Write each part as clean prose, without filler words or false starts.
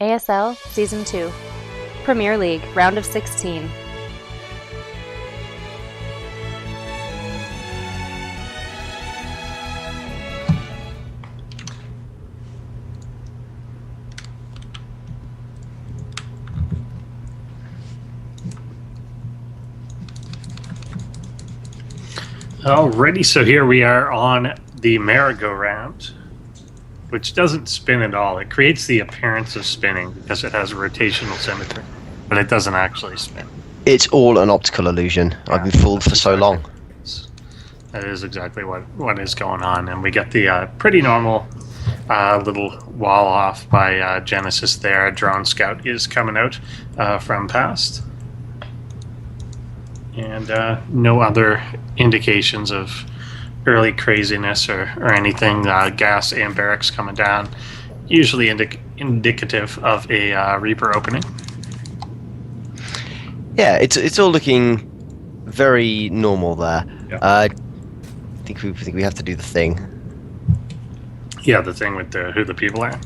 ASL Season 2. Premier League, Round of 16. Alrighty, so here we are on the merry-go-round, which doesn't spin at all. It creates the appearance of spinning because it has rotational symmetry, but it doesn't actually spin. It's all an optical illusion. Yeah, I've been fooled for so long. That is exactly what is going on, and we get the pretty normal little wall off by Genesis there. A drone scout is coming out from PasT. And no other indications of early craziness or anything. Gas and barracks coming down, usually indicative of a Reaper opening. Yeah, it's all looking very normal there. Yeah. I think we have to do the thing. Yeah, the thing with who the people are.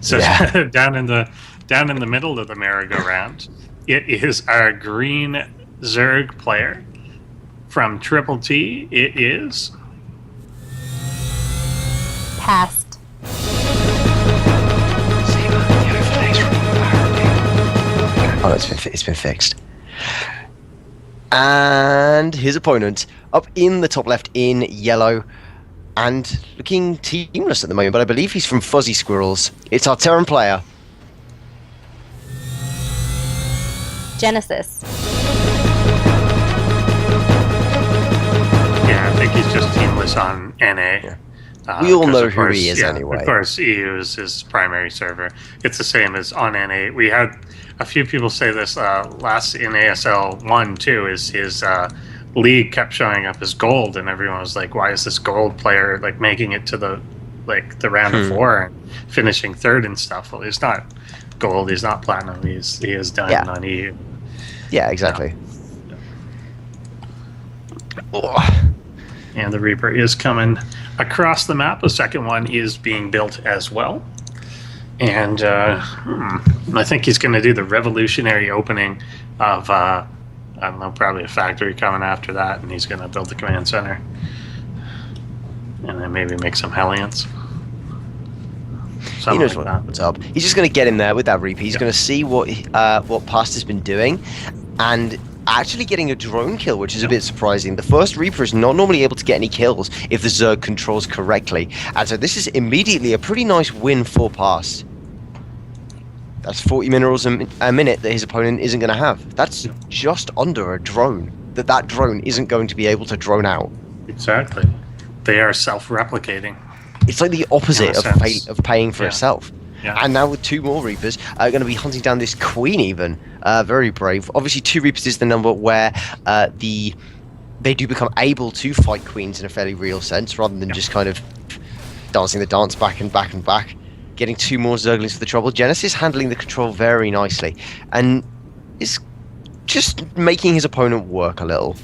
So yeah. down in the middle of the merry-go-round, it is our green Zerg player from Triple T. It is PasT. Oh, it's been fixed. And his opponent up in the top left in yellow and looking teamless at the moment, but I believe he's from Fuzzy Squirrels. It's our Terran player, Genesis. I think he's just teamless on NA. Yeah. We all know who he is anyway. Of course, EU is his primary server. It's the same as on NA. We had a few people say this last in ASL 1 too, is his league kept showing up as gold, and everyone was like, why is this gold player like making it to the round of 4 and finishing third and stuff? Well, he's not gold, he's not platinum, he is diamond on EU. Yeah, exactly. Oh. And the Reaper is coming across the map. The second one is being built as well. And I think he's going to do the revolutionary opening of, I don't know, probably a factory coming after that. And he's going to build the command center. And then maybe make some Hellions. He knows what's up. He's just going to get in there with that Reaper. He's going to see what PasT has been doing. And actually getting a drone kill, which is a bit surprising. The first Reaper is not normally able to get any kills if the Zerg controls correctly. And so this is immediately a pretty nice win for PasT. That's 40 minerals a minute that his opponent isn't going to have. That's just under a drone that drone isn't going to be able to drone out. Exactly. They are self-replicating. It's like the opposite of paying for itself. Yeah. And now with 2 more Reapers, going to be hunting down this Queen even. Very brave. Obviously 2 Reapers is the number where they do become able to fight Queens in a fairly real sense, rather than just kind of dancing the dance back and back and back. Getting 2 more Zerglings for the trouble. Genesis handling the control very nicely. And is just making his opponent work a little.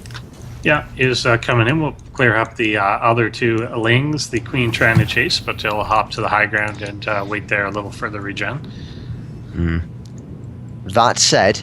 Yeah, is coming in. We'll clear up the other 2 Lings. The Queen trying to chase, but he'll hop to the high ground and wait there a little for the regen. That said,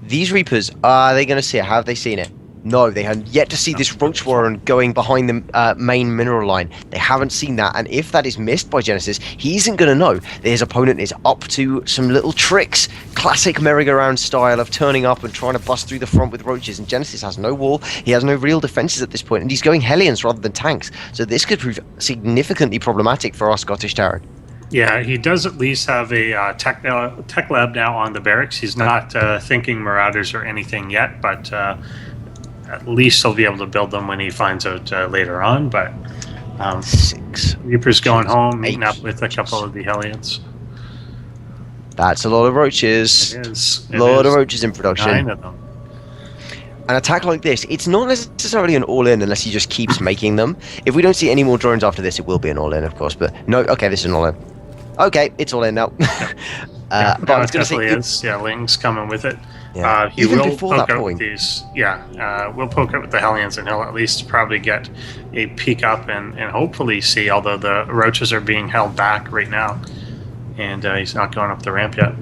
these Reapers, are they going to see it? Have they seen it? No, they have yet to see this Roach Warren going behind the main mineral line. They haven't seen that, and if that is missed by Genesis, he isn't going to know that his opponent is up to some little tricks. Classic merry-go-round style of turning up and trying to bust through the front with Roaches, and Genesis has no wall, he has no real defenses at this point, and he's going Hellions rather than tanks. So this could prove significantly problematic for our Scottish Terran. Yeah, he does at least have a tech lab now on the barracks. He's not thinking Marauders or anything yet, but at least he'll be able to build them when he finds out later on. But 6 Reaper's going home, meeting up with a couple of the Hellions. That's a lot of Roaches. It is. A lot of Roaches in production. 9 of them. An attack like this, it's not necessarily an all-in unless he just keeps making them. If we don't see any more drones after this, it will be an all-in, of course. But no, okay, this is an all-in. Okay, it's all in now. But it definitely is. Yeah, Ling's coming with it. Yeah. He Even will before poke that out point. with these. Yeah, we'll poke out with the Hellions, and he'll at least probably get a peek up and hopefully see. Although the Roaches are being held back right now, and he's not going up the ramp yet.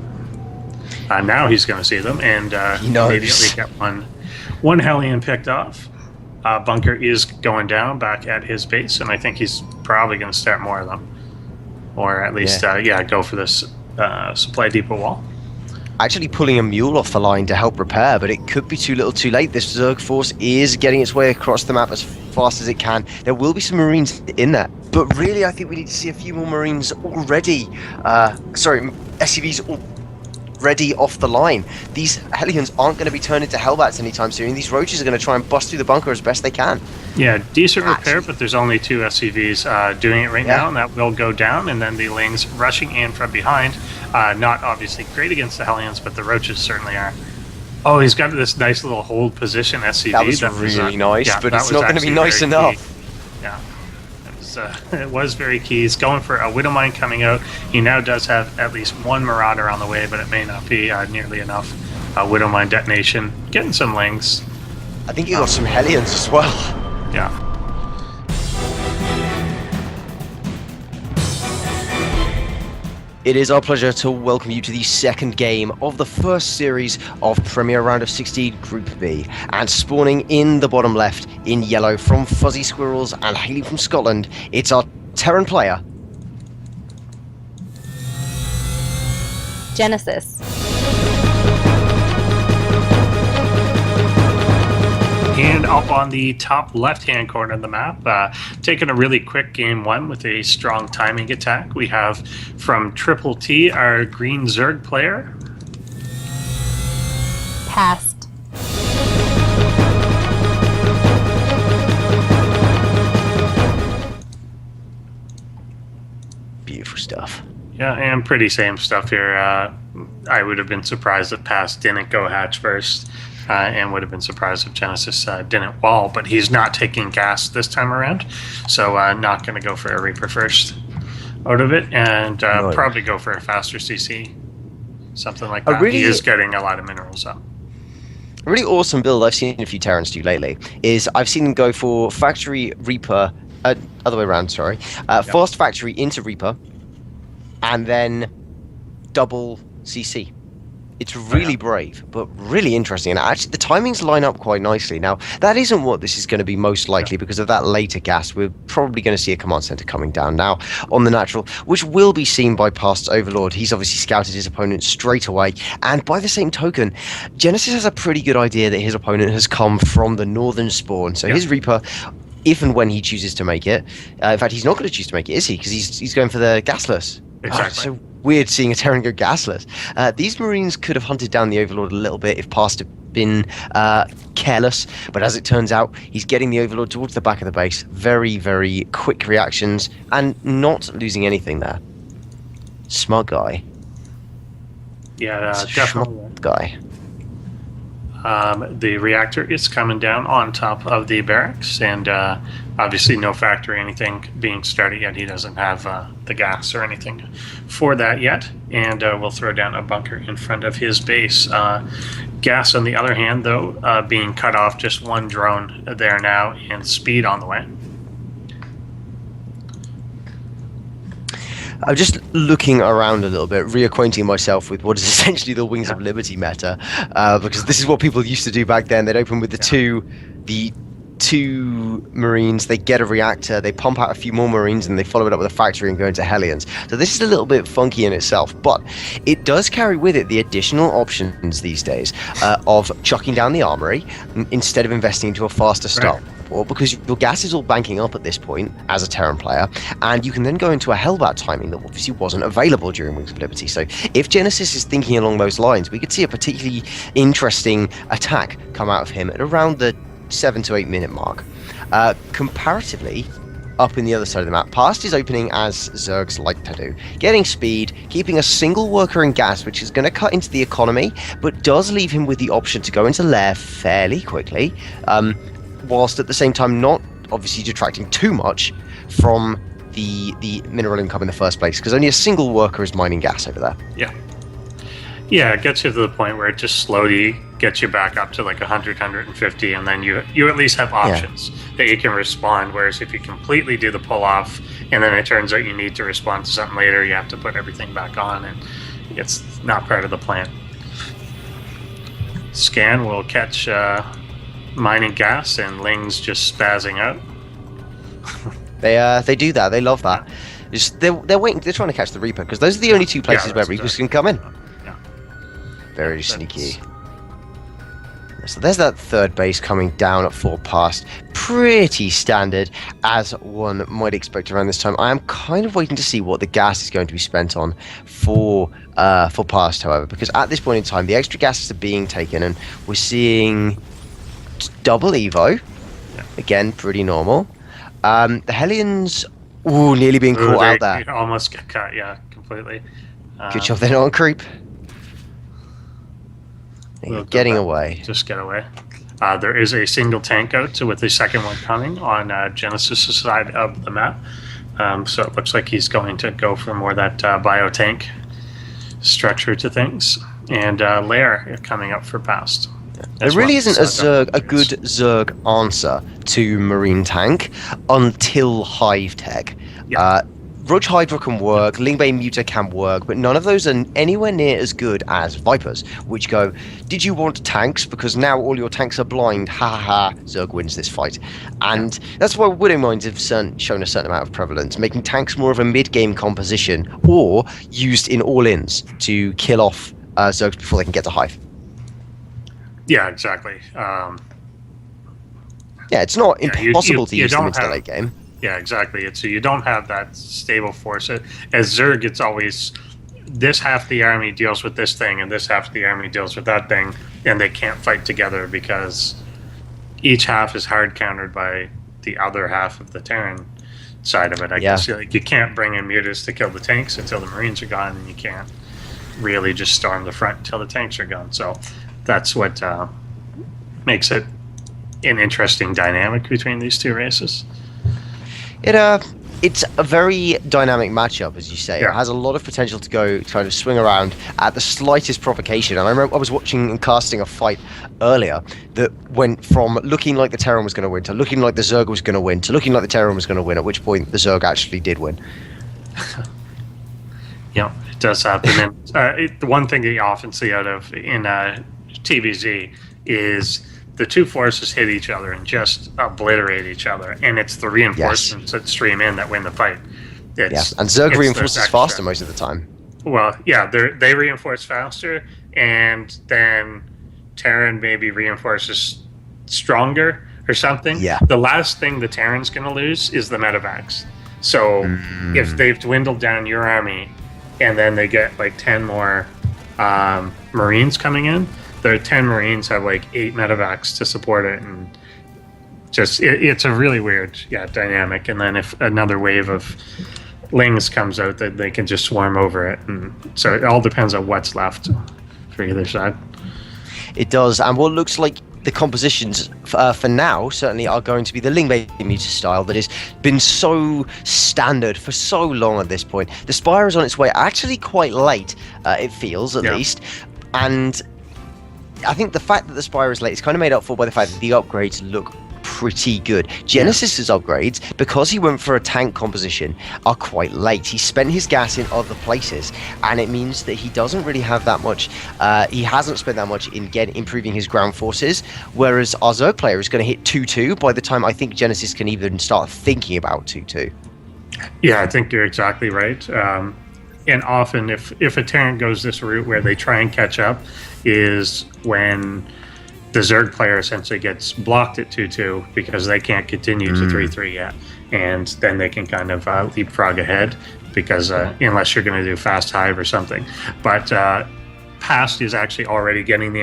Now he's going to see them, and He knows. immediately get one Hellion picked off. Bunker is going down back at his base, and I think he's probably going to start more of them, or at least go for this supply depot wall. Actually pulling a mule off the line to help repair, but it could be too little too late. This Zerg force is getting its way across the map as fast as it can. There will be some Marines in there, but really I think we need to see a few more Marines already. SCVs already off the line. These Hellions aren't going to be turned into Hellbats anytime soon. These Roaches are going to try and bust through the bunker as best they can. Yeah, decent repair, but there's only 2 SCVs doing it right now, and that will go down, and then the Lings rushing in from behind. Not obviously great against the Hellions, but the Roaches certainly are. Oh, he's got this nice little hold position SCV. That was really nice, but it's not going to be nice enough. Yeah, it was very key. He's going for a Widowmine coming out. He now does have at least 1 Marauder on the way, but it may not be nearly enough. Widowmine detonation, getting some Lings. I think he got some Hellions as well. Yeah. It is our pleasure to welcome you to the second game of the first series of Premier Round of 16 Group B. And spawning in the bottom left in yellow from Fuzzy Squirrels and hailing from Scotland, it's our Terran player, Genesis. And up on the top left-hand corner of the map, taking a really quick game 1 with a strong timing attack. We have from Triple T, our green Zerg player. PasT. beautiful stuff. Yeah, and pretty same stuff here. I would have been surprised if PasT didn't go hatch first. And would have been surprised if Genesis didn't wall, but he's not taking gas this time around, so not going to go for a Reaper first out of it, and probably go for a faster CC, something like that. He is getting a lot of minerals up. A really awesome build I've seen a few Terrans do lately is I've seen them go for Factory Reaper, other way around, sorry, Fast Factory into Reaper, and then double CC. It's really brave, but really interesting. And actually, the timings line up quite nicely. Now, that isn't what this is going to be most likely because of that later gas. We're probably going to see a command center coming down now on the natural, which will be seen by PasT's Overlord. He's obviously scouted his opponent straight away. And by the same token, Genesis has a pretty good idea that his opponent has come from the northern spawn. So his Reaper, if and when he chooses to make it, in fact, he's not going to choose to make it, is he? Because he's going for the gasless. Exactly. So weird seeing a Terran go gasless. These Marines could have hunted down the Overlord a little bit if PasT had been careless, but as it turns out, he's getting the Overlord towards the back of the base. Very, very quick reactions and not losing anything there. Smart guy. Yeah, definitely. Smart guy. The reactor is coming down on top of the barracks, and obviously no factory anything being started yet. He doesn't have the gas or anything for that yet, and we'll throw down a bunker in front of his base. Gas, on the other hand, though, being cut off, just one drone there now, and speed on the way. I'm just looking around a little bit, reacquainting myself with what is essentially the Wings of Liberty meta, because this is what people used to do back then. They'd open with the two Marines, they get a reactor, they pump out a few more Marines, and they follow it up with a factory and go into Hellions. So this is a little bit funky in itself, but it does carry with it the additional options these days of chucking down the armory instead of investing into a faster start. Or because your gas is all banking up at this point as a Terran player, and you can then go into a Hellbat timing that obviously wasn't available during Wings of Liberty. So if Genesis is thinking along those lines, we could see a particularly interesting attack come out of him at around the 7 to 8 minute mark. Comparatively, up in the other side of the map, PasT is opening as Zergs like to do, getting speed, keeping a single worker in gas, which is going to cut into the economy, but does leave him with the option to go into lair fairly quickly, whilst at the same time not obviously detracting too much from the mineral income in the first place, because only a single worker is mining gas over there. Yeah, it gets you to the point where it just slowly gets you back up to like 100, 150, and then you at least have options that you can respond. Whereas if you completely do the pull off and then it turns out you need to respond to something later, you have to put everything back on, and it's not part of the plan. Scan will catch mining gas, and Ling's just spazzing out. They do that. They love that. They're waiting. They're trying to catch the Reaper because those are the only two places where Reapers can come in. Yeah. Very sneaky. So there's that third base coming down at full PasT. Pretty standard, as one might expect around this time. I am kind of waiting to see what the gas is going to be spent on for PasT, however, because at this point in time, the extra gases are being taken, and we're seeing double Evo. Yeah. Again, pretty normal. The Hellions, nearly being caught out there. They almost get cut, yeah, completely. Good job they're not on creep. Getting away. Just get away. There is a single tank out, so with the second one coming on Genesis' side of the map. So it looks like he's going to go for more that bio tank structure to things. And Lair coming up for PasT. There really isn't a good Zerg answer to Marine Tank until Hive Tech. Yeah. Roach Hydra can work, Lingbane Muta can work, but none of those are anywhere near as good as Vipers, which go, did you want tanks? Because now all your tanks are blind, ha ha ha, Zerg wins this fight. And that's why Widow Mines have shown a certain amount of prevalence, making tanks more of a mid-game composition, or used in all-ins to kill off Zergs before they can get to Hive. Yeah, exactly. It's not impossible to use them into the late game. Yeah, exactly. So you don't have that stable force. As Zerg, it's always this half the army deals with this thing, and this half the army deals with that thing, and they can't fight together because each half is hard countered by the other half of the Terran side of it. I guess like, you can't bring in mutas to kill the tanks until the Marines are gone, and you can't really just storm the front until the tanks are gone. So that's what makes it an interesting dynamic between these two races. It's a very dynamic matchup, as you say. Yeah. It has a lot of potential to go kind of swing around at the slightest provocation. And I remember I was watching and casting a fight earlier that went from looking like the Terran was going to win to looking like the Zerg was going to win to looking like the Terran was going to win, at which point the Zerg actually did win. Yeah, it does happen. And the one thing that you often see out of in TVZ is the two forces hit each other and just obliterate each other, and it's the reinforcements that stream in that win the fight. And Zerg reinforces faster most of the time. Well, yeah, they reinforce faster, and then Terran maybe reinforces stronger or something. Yeah. The last thing the Terran's going to lose is the medevacs. So if they've dwindled down your army, and then they get like 10 more Marines coming in, the 10 Marines have like 8 medevacs to support it, and just it's a really weird dynamic. And then if another wave of Lings comes out, that they can just swarm over it, and so it all depends on what's left for either side. It does, and what looks like the compositions for now certainly are going to be the Lingbane Muta style that has been so standard for so long at this point. The Spire is on its way actually quite late, it feels at least, and I think the fact that the Spire is late is kind of made up for by the fact that the upgrades look pretty good. Genesis's upgrades, because he went for a tank composition, are quite late. He spent his gas in other places, and it means that he doesn't really have that much. He hasn't spent that much in improving his ground forces, whereas our Zerg player is going to hit 2-2 by the time I think Genesis can even start thinking about 2-2. Yeah, I think you're exactly right. And often if a Terran goes this route where they try and catch up is when the Zerg player essentially gets blocked at 2-2 because they can't continue to 3-3 yet. And then they can kind of leapfrog ahead because unless you're going to do fast hive or something. But PasT is actually already getting the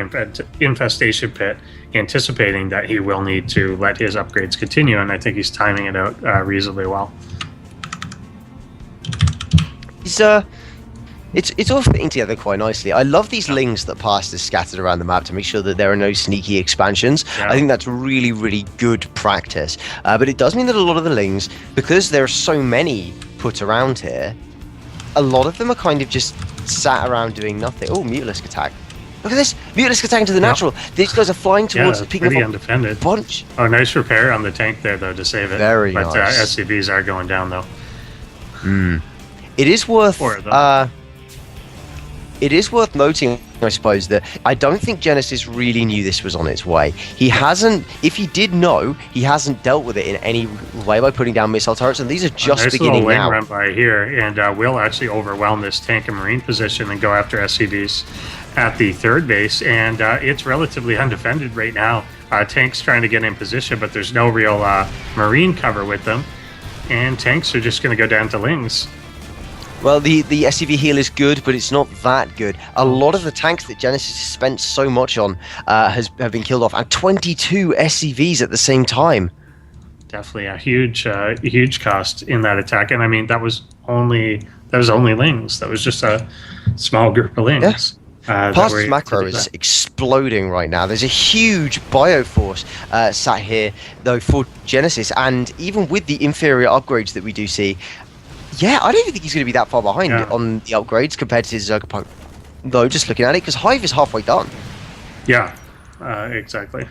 infestation pit, anticipating that he will need to let his upgrades continue, and I think he's timing it out reasonably well. It's all fitting together quite nicely. I love these lings that PasT is scattered around the map to make sure that there are no sneaky expansions. I think that's really, really good practice. But it does mean that a lot of the lings, because there are so many put around here, a lot of them are kind of just sat around doing nothing. Oh, Mutalisk attack. Look at this! Mutalisk attacking to the natural. These guys are flying towards it, picking pretty up undefended. a bunch. Oh, nice repair on the tank there, though, to save it. Very but, nice. SCVs are going down, though. It is worth... It is worth noting, I suppose, that I don't think Genesis really knew this was on its way. He hasn't, if he did know, he hasn't dealt with it in any way by putting down missile turrets, and these are just beginning now. Nice little wing run by here, and will actually overwhelm this tank and marine position and go after SCVs at the third base, and it's relatively undefended right now. Tanks trying to get in position, but there's no real marine cover with them, and tanks are just going to go down to Lings. Well, the SCV heal is good, but it's not that good. A lot of the tanks that Genesis has spent so much on have been killed off, and 22 SCVs at the same time. Definitely a huge cost in that attack, and I mean that was only Lings. That was just a small group of Lings. PasT's macro is exploding right now. There's a huge bioforce sat here, though, for Genesis, and even with the inferior upgrades that we do see, yeah, I don't even think he's going to be that far behind on the upgrades compared to his Zerg opponent. Though, just looking at it, because Hive is halfway done. Yeah, exactly.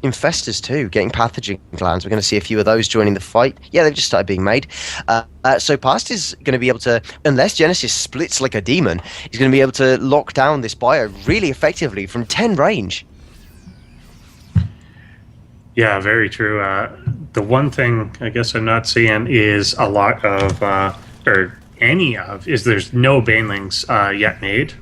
Infestors too, getting pathogen glands. We're going to see a few of those joining the fight. Yeah, they've just started being made. So PasT is going to be able to, unless Genesis splits like a demon, he's going to be able to lock down this bio really effectively from 10 range. Yeah, very true. The one thing I guess I'm not seeing is a lot of, there's no banelings yet made.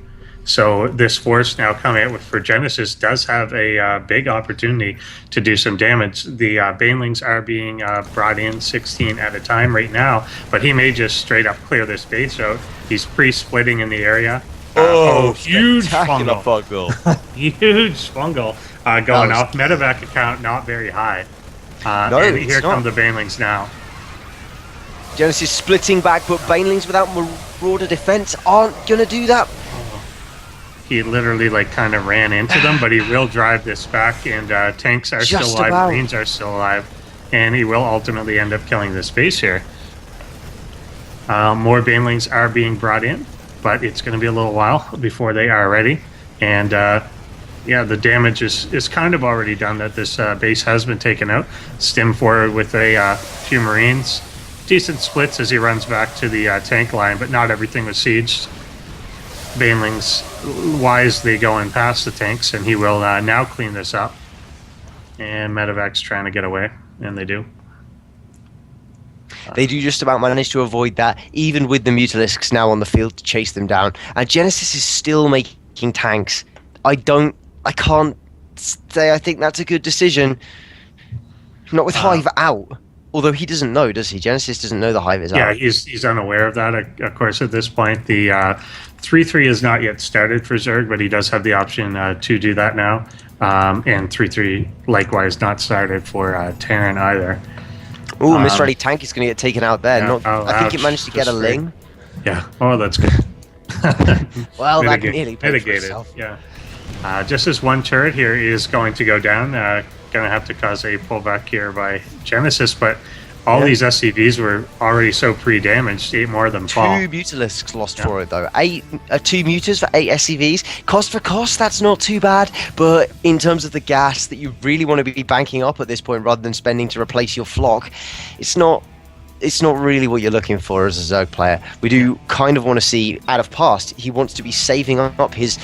So this force now coming out for Genesis does have a big opportunity to do some damage. The banelings are being brought in 16 at a time right now, but he may just straight up clear this base out. He's pre-splitting in the area. Huge fungal. Huge fungal going off. Medevac account not very high. And here come the banelings now. Genesis splitting back, but banelings without Marauder defense aren't going to do that. He literally kind of ran into them, but he will drive this back, and tanks are Just still alive, about. marines are still alive, and he will ultimately end up killing this base here. More banelings are being brought in, but it's going to be a little while before they are ready. And yeah, the damage is kind of already done, that this base has been taken out. Stim forward with a few marines. Decent splits as he runs back to the tank line, but not everything was sieged. Banelings wisely going past the tanks, and he will now clean this up. And Medevac's trying to get away, and they do. They do just about manage to avoid that, even with the Mutalisks now on the field to chase them down. And Genesis is still making tanks. I can't say I think that's a good decision. Not with Hive out. Although he doesn't know, does he? Genesis doesn't know the Hive is out. Yeah, he's unaware of that. Of course, at this point, the 3-3 is not yet started for Zerg, but he does have the option to do that now. And 3-3 likewise not started for Terran either. Oh, Misready tank is going to get taken out there. Yeah, I think it managed to get a Ling. Yeah. Oh, that's good. Well, that nearly paid for mitigated. itself. Yeah. Just as one turret here is going to go down, going to have to cause a pullback here by Genesis, but all these SCVs were already so pre-damaged, 8 more of them fall. 2 Mutalisks lost for it, though. 2 Mutas for 8 SCVs. Cost for cost, that's not too bad, but in terms of the gas that you really want to be banking up at this point rather than spending to replace your flock, it's not really what you're looking for as a Zerg player. We do kind of want to see, out of PasT, he wants to be saving up his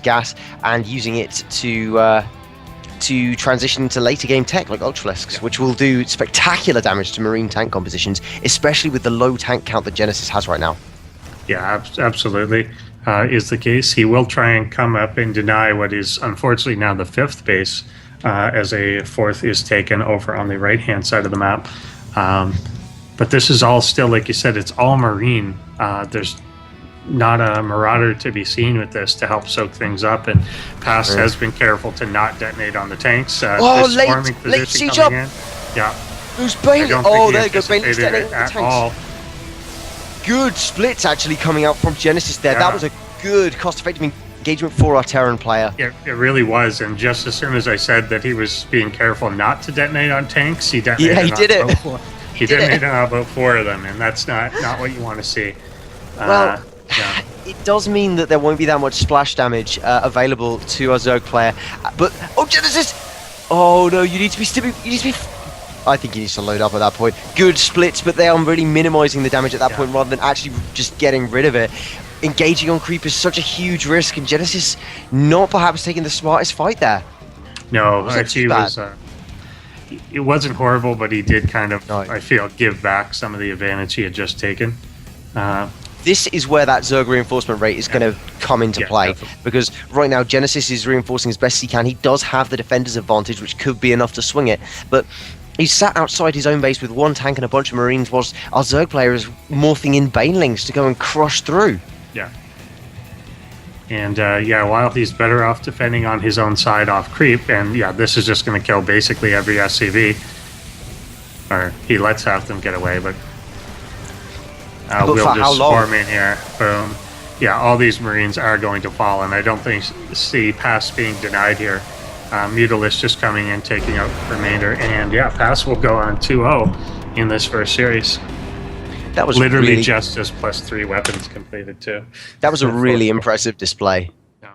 gas and using it to transition into later game tech like Ultralisks, which will do spectacular damage to marine tank compositions, especially with the low tank count that Genesis has right now. Yeah, absolutely is the case. He will try and come up and deny what is unfortunately now the 5th base, as a 4th is taken over on the right-hand side of the map. But this is all still, like you said, it's all marine. There's not a marauder to be seen with this to help soak things up, and PasT has been careful to not detonate on the tanks. Late siege up. Yeah. Who's Bailey? Oh, there you go. Bailey's detonating the at tanks. all. Good splits actually coming out from Genesis there. Yeah. That was a good cost-effective engagement for our Terran player. It really was, and just as soon as I said that he was being careful not to detonate on tanks, he detonated. Yeah, he did it. He detonated on about 4 of them, and that's not what you want to see. Well, Yeah. it does mean that there won't be that much splash damage available to our Zerg player. But oh, Genesis! Oh no, you need to be I think he needs to load up at that point. Good splits, but they are really minimizing the damage at that point rather than actually just getting rid of it. Engaging on creep is such a huge risk, and Genesis not perhaps taking the smartest fight there. No, Wasn't he bad. was. It wasn't horrible, but he did kind of, No. I feel, give back some of the advantage he had just taken. This is where that Zerg reinforcement rate is going to come into Yeah, play, definitely. because right now Genesis is reinforcing as best he can. He does have the defender's advantage, which could be enough to swing it, but he's sat outside his own base with one tank and a bunch of Marines, whilst our Zerg player is morphing in Banelings to go and crush through. Yeah. And while he's better off defending on his own side off creep, and this is just going to kill basically every SCV. Or he lets half them get away, but But we'll for how just long? swarm in here. Boom. Yeah, all these Marines are going to fall, and I don't see PasT being denied here. Mutalisk just coming in, taking out remainder, and PasT will go on 2-0 in this first series. That was Literally really, just as +3 weapons completed too. that was a really impressive display. Yeah.